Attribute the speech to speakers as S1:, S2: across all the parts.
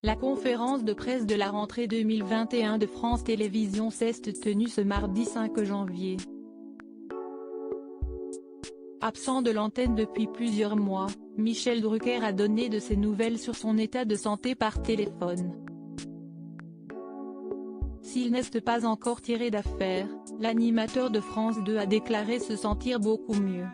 S1: La conférence de presse de la rentrée 2021 de France Télévisions s'est tenue ce mardi 5 janvier. Absent de l'antenne depuis plusieurs mois, Michel Drucker a donné de ses nouvelles sur son état de santé par téléphone. S'il n'est pas encore tiré d'affaire, l'animateur de France 2 a déclaré se sentir beaucoup mieux.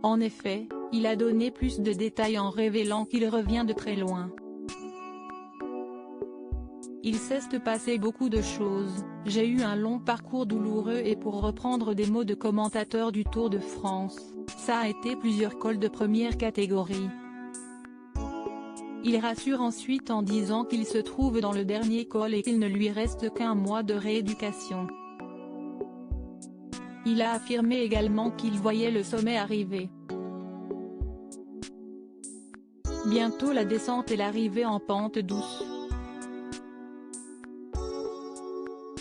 S1: En effet, il a donné plus de détails en révélant qu'il revient de très loin. Il s'est passé beaucoup de choses, j'ai eu un long parcours douloureux et pour reprendre des mots de commentateur du Tour de France, ça a été plusieurs cols de première catégorie. Il rassure ensuite en disant qu'il se trouve dans le dernier col et qu'il ne lui reste qu'1 mois de rééducation. Il a affirmé également qu'il voyait le sommet arriver. Bientôt la descente et l'arrivée en pente douce.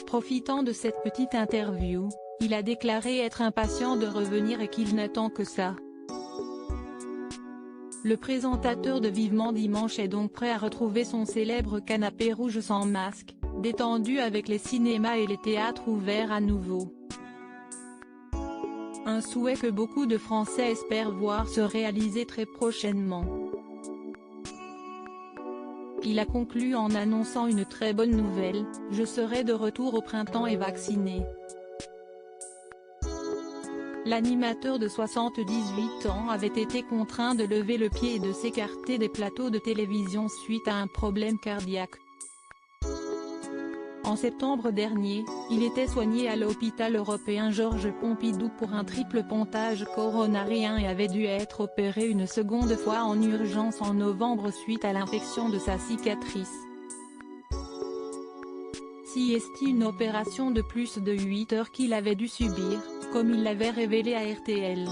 S1: Profitant de cette petite interview, il a déclaré être impatient de revenir et qu'il n'attend que ça. Le présentateur de Vivement Dimanche est donc prêt à retrouver son célèbre canapé rouge sans masque, détendu avec les cinémas et les théâtres ouverts à nouveau. Un souhait que beaucoup de Français espèrent voir se réaliser très prochainement. Il a conclu en annonçant une très bonne nouvelle, « Je serai de retour au printemps et vacciné ». L'animateur de 78 ans avait été contraint de lever le pied et de s'écarter des plateaux de télévision suite à un problème cardiaque. En septembre dernier, il était soigné à l'hôpital européen Georges Pompidou pour un triple pontage coronarien et avait dû être opéré une seconde fois en urgence en novembre suite à l'infection de sa cicatrice. C'est une opération de plus de 8 heures qu'il avait dû subir, comme il l'avait révélé à RTL.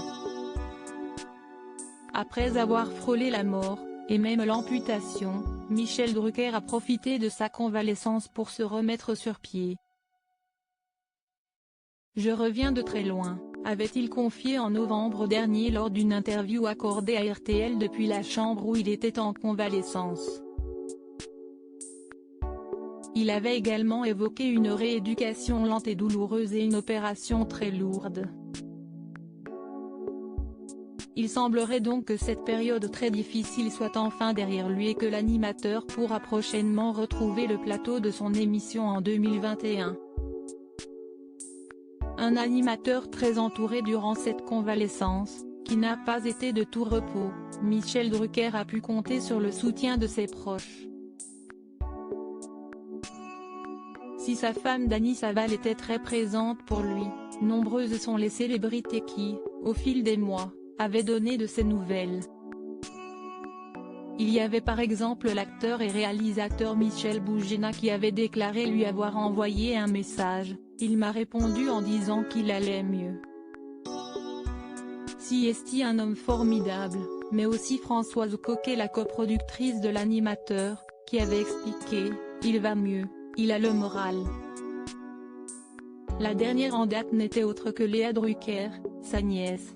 S1: Après avoir frôlé la mort, et même l'amputation, Michel Drucker a profité de sa convalescence pour se remettre sur pied. « Je reviens de très loin », avait-il confié en novembre dernier lors d'une interview accordée à RTL depuis la chambre où il était en convalescence. Il avait également évoqué une rééducation lente et douloureuse et une opération très lourde. Il semblerait donc que cette période très difficile soit enfin derrière lui et que l'animateur pourra prochainement retrouver le plateau de son émission en 2021. Un animateur très entouré durant cette convalescence, qui n'a pas été de tout repos, Michel Drucker a pu compter sur le soutien de ses proches. Si sa femme Dany Saval était très présente pour lui, nombreuses sont les célébrités qui, au fil des mois, avaient donné de ses nouvelles. Il y avait par exemple l'acteur et réalisateur Michel Boujena qui avait déclaré lui avoir envoyé un message, « Il m'a répondu en disant qu'il allait mieux ». C'est un homme formidable, mais aussi Françoise Coquet, la coproductrice de l'animateur, qui avait expliqué, « Il va mieux, il a le moral ». La dernière en date n'était autre que Léa Drucker, sa nièce.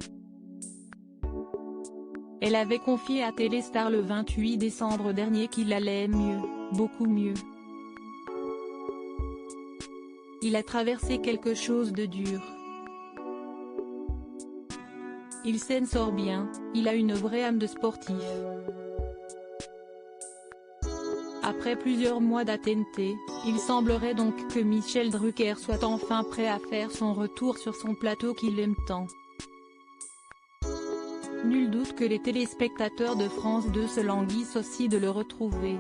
S1: Elle avait confié à Téléstar le 28 décembre dernier qu'il allait mieux, beaucoup mieux. Il a traversé quelque chose de dur. Il s'en sort bien, il a une vraie âme de sportif. Après plusieurs mois d'attente, il semblerait donc que Michel Drucker soit enfin prêt à faire son retour sur son plateau qu'il aime tant. Nul doute que les téléspectateurs de France 2 se languissent aussi de le retrouver.